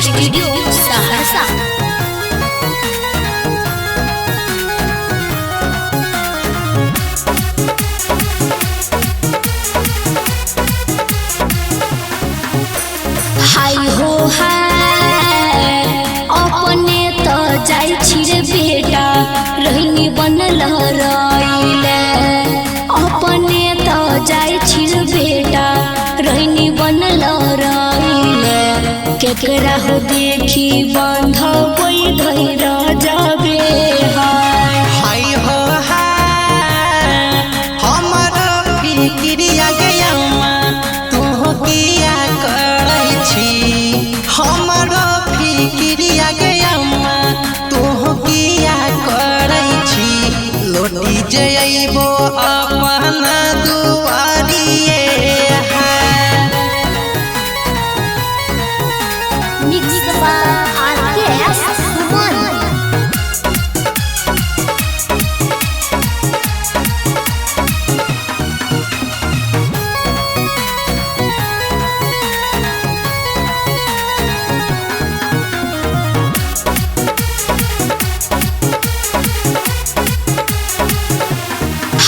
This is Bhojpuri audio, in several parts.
स्टूडियो सहरसा। हाय हो हाय अपने तो जाई छी रे बेटा रहनी बनल रइले। अपने तो जाई छी रे बेटा रहनी बनल रइले। केकरा हो देखी बांधबई धैर जाबे हाय हो हाय हमर फिक्रिया गया तू किया करै छी। हमर फिक्रिया गया तू किया करै छी। लोटी जइबो अपन दुआरिए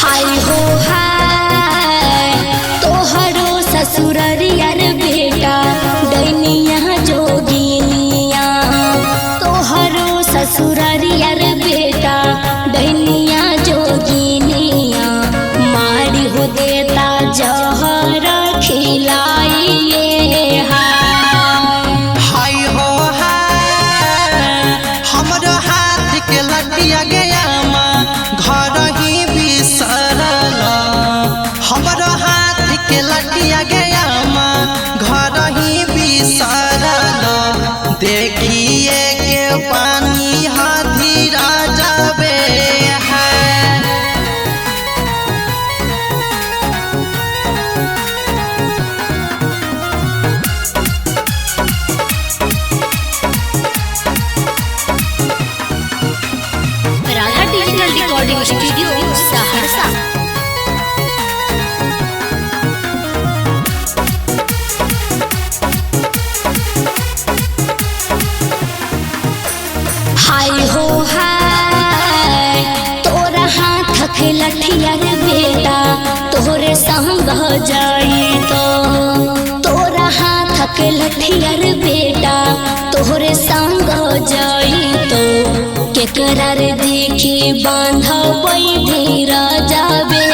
हाय हो हाय तोहरो ससुररिया रे बेटा दैनिया जोगिनिया। तोहरो ससुररिया रे बेटा दैनिया जोगिनिया। मारी हो देता जहर खिलाइए हाय हो हाय हमरो हाथ के लटिया गया घर ही बिसरल। हमरो हाथ के लटिया गया घर ही बिसरल। देखिए के पानी हाथीरा जाबे Radha digital recording studio Saharsa. हाय हो हाय तोरा हाथ के लठिया रे बेटा तोरे संग जाई तो। तोरा हाथ के लठिया रे बेटा तोरे संग जाई तो। केकरा रे देखी बांधबई धैर जाबे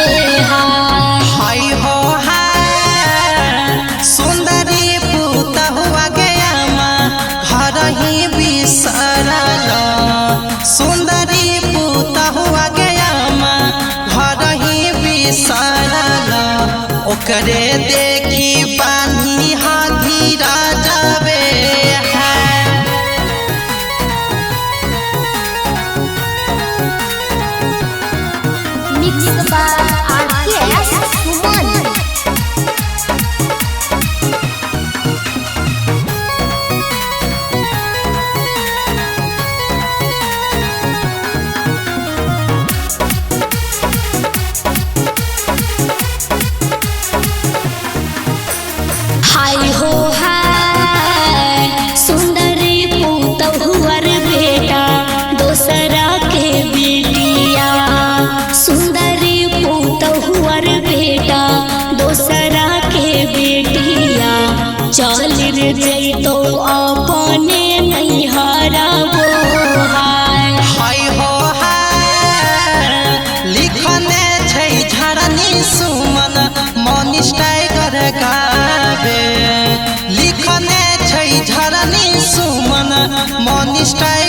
हाय हो हाय सुंदरी पूता हुआ गया घर ही बिसरल। सुंदरी पूता हुआ गया घर ही बिसरल। ओकरे देखी पानी हाथीरा जाबे हाय हो हाय सुंदरी पूत हुआ रे बेटा दोसरा के बेटिया। सुंदरी पूत हुआ रे बेटा दोसरा के बेटिया। चल रे जइतो अपने नैहरा हाय हो हाय लिखने छै झरनी सुमन मनीष टाइगर गाबे। लिखने छै झरनी सुमन मनीष टाइगर